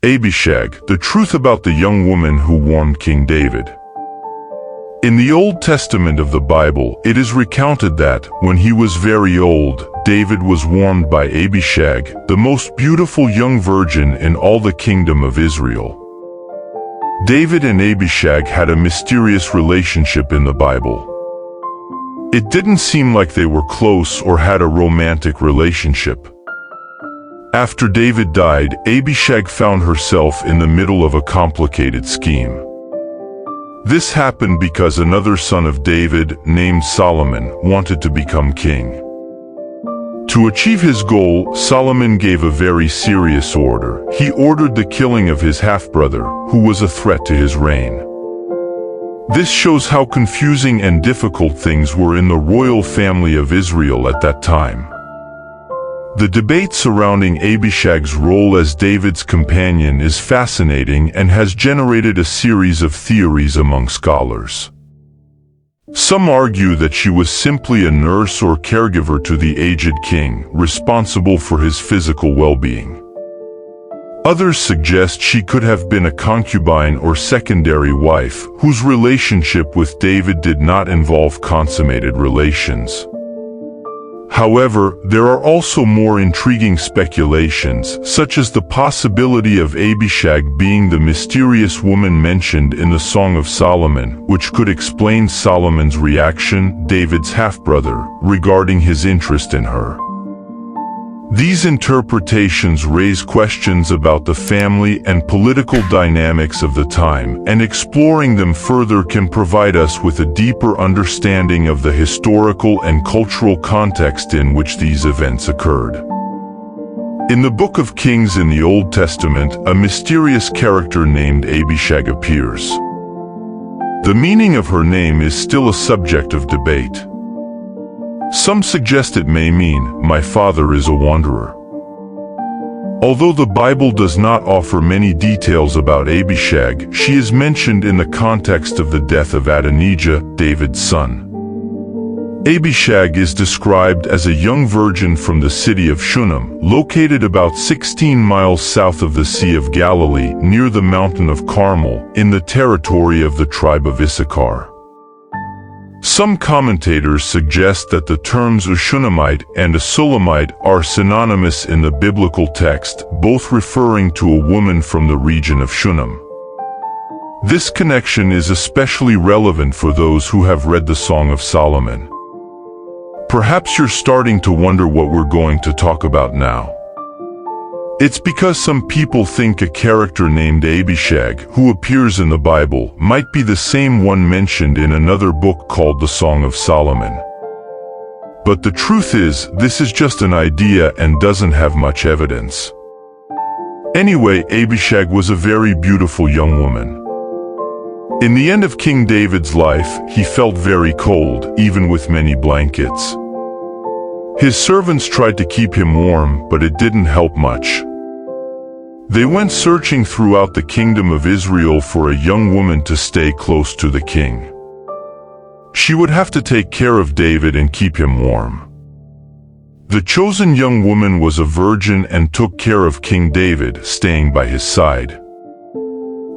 ABISHAG, the truth about the young woman who warmed King David. In the Old Testament of the Bible, it is recounted that, when he was very old, David was warmed by ABISHAG, the most beautiful young virgin in all the kingdom of Israel. David and ABISHAG had a mysterious relationship in the Bible. It didn't seem like they were close or had a romantic relationship. After David died, ABISHAG found herself in the middle of a complicated scheme. This happened because another son of David, named Solomon, wanted to become king. To achieve his goal, Solomon gave a very serious order. He ordered the killing of his half-brother, who was a threat to his reign. This shows how confusing and difficult things were in the royal family of Israel at that time. The debate surrounding ABISHAG's role as David's companion is fascinating and has generated a series of theories among scholars. Some argue that she was simply a nurse or caregiver to the aged king, responsible for his physical well-being. Others suggest she could have been a concubine or secondary wife, whose relationship with David did not involve consummated relations. However, there are also more intriguing speculations, such as the possibility of ABISHAG being the mysterious woman mentioned in the Song of Solomon, which could explain Solomon's reaction, David's half-brother, regarding his interest in her. These interpretations raise questions about the family and political dynamics of the time, and exploring them further can provide us with a deeper understanding of the historical and cultural context in which these events occurred. In the Book of Kings in the Old Testament, a mysterious character named ABISHAG appears. The meaning of her name is still a subject of debate. Some suggest it may mean, "My father is a wanderer." Although the Bible does not offer many details about ABISHAG, she is mentioned in the context of the death of Adonijah, David's son. ABISHAG is described as a young virgin from the city of Shunem, located about 16 miles south of the Sea of Galilee, near the mountain of Carmel, in the territory of the tribe of Issachar. Some commentators suggest that the terms a Shunammite and a Sulamite are synonymous in the biblical text, both referring to a woman from the region of Shunem. This connection is especially relevant for those who have read the Song of Solomon. Perhaps you're starting to wonder what we're going to talk about now. It's because some people think a character named ABISHAG, who appears in the Bible, might be the same one mentioned in another book called the Song of Solomon. But the truth is, this is just an idea and doesn't have much evidence. Anyway, ABISHAG was a very beautiful young woman. In the end of King David's life, he felt very cold, even with many blankets. His servants tried to keep him warm, but it didn't help much. They went searching throughout the kingdom of Israel for a young woman to stay close to the king. She would have to take care of David and keep him warm. The chosen young woman was a virgin and took care of King David, staying by his side.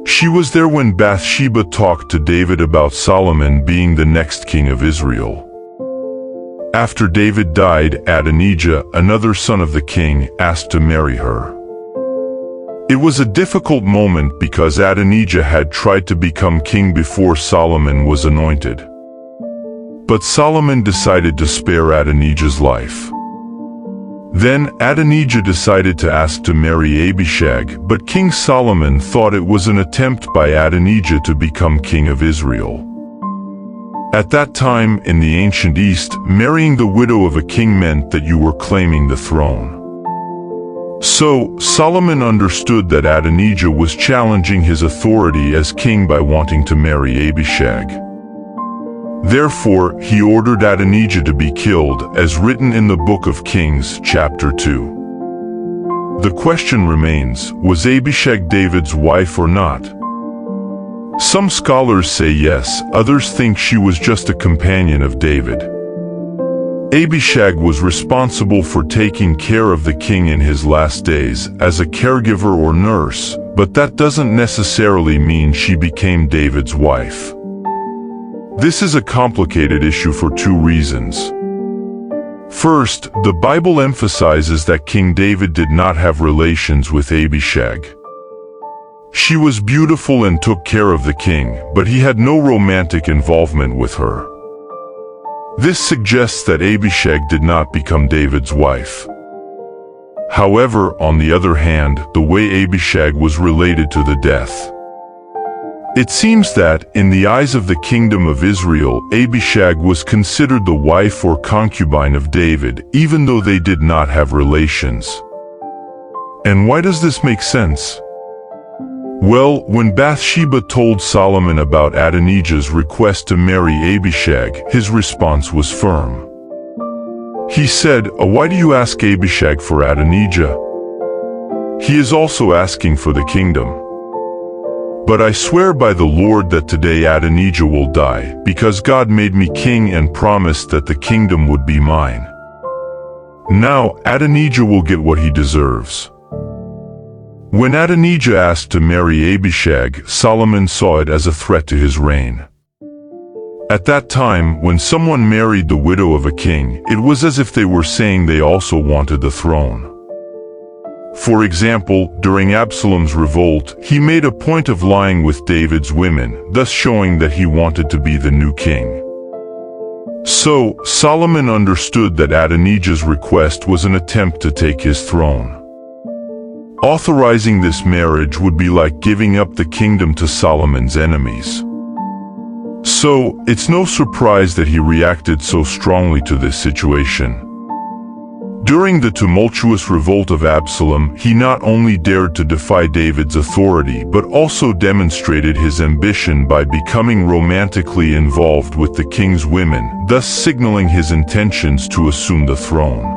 She was there when Bathsheba talked to David about Solomon being the next king of Israel. After David died, Adonijah, another son of the king, asked to marry her. It was a difficult moment because Adonijah had tried to become king before Solomon was anointed. But Solomon decided to spare Adonijah's life. Then Adonijah decided to ask to marry ABISHAG, but King Solomon thought it was an attempt by Adonijah to become king of Israel. At that time, in the ancient East, marrying the widow of a king meant that you were claiming the throne. So, Solomon understood that Adonijah was challenging his authority as king by wanting to marry ABISHAG. Therefore, he ordered Adonijah to be killed, as written in the Book of Kings, chapter 2. The question remains, was ABISHAG David's wife or not? Some scholars say yes, others think she was just a companion of David. ABISHAG was responsible for taking care of the king in his last days, as a caregiver or nurse, but that doesn't necessarily mean she became David's wife. This is a complicated issue for two reasons. First, the Bible emphasizes that King David did not have relations with Abishag. She was beautiful and took care of the king, but he had no romantic involvement with her. This suggests that Abishag did not become David's wife. However, on the other hand, the way Abishag was related to the death. It seems that, in the eyes of the kingdom of Israel, Abishag was considered the wife or concubine of David, even though they did not have relations. And why does this make sense? Well, when Bathsheba told Solomon about Adonijah's request to marry Abishag, his response was firm. He said, "Why do you ask Abishag for Adonijah? He is also asking for the kingdom. But I swear by the Lord that today Adonijah will die, because God made me king and promised that the kingdom would be mine. Now, Adonijah will get what he deserves." When Adonijah asked to marry Abishag, Solomon saw it as a threat to his reign. At that time, when someone married the widow of a king, it was as if they were saying they also wanted the throne. For example, during Absalom's revolt, he made a point of lying with David's women, thus showing that he wanted to be the new king. So, Solomon understood that Adonijah's request was an attempt to take his throne. Authorizing this marriage would be like giving up the kingdom to Solomon's enemies. So, it's no surprise that he reacted so strongly to this situation. During the tumultuous revolt of Absalom, he not only dared to defy David's authority but also demonstrated his ambition by becoming romantically involved with the king's women, thus signaling his intentions to assume the throne.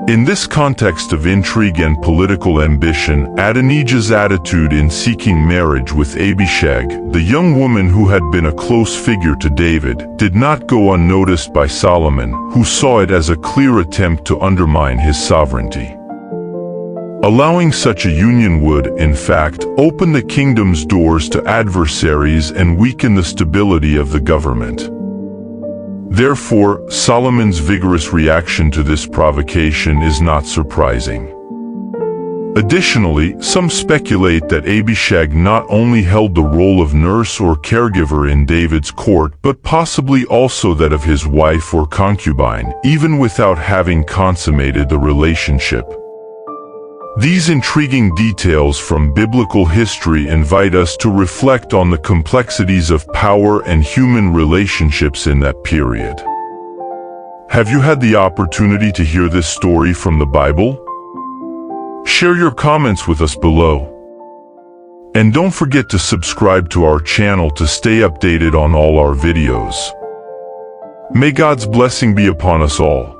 In this context of intrigue and political ambition, Adonijah's attitude in seeking marriage with Abishag, the young woman who had been a close figure to David, did not go unnoticed by Solomon, who saw it as a clear attempt to undermine his sovereignty. Allowing such a union would, in fact, open the kingdom's doors to adversaries and weaken the stability of the government. Therefore, Solomon's vigorous reaction to this provocation is not surprising. Additionally, some speculate that Abishag not only held the role of nurse or caregiver in David's court but possibly also that of his wife or concubine, even without having consummated the relationship. These intriguing details from biblical history invite us to reflect on the complexities of power and human relationships in that period. Have you had the opportunity to hear this story from the Bible? Share your comments with us below. And don't forget to subscribe to our channel to stay updated on all our videos. May God's blessing be upon us all.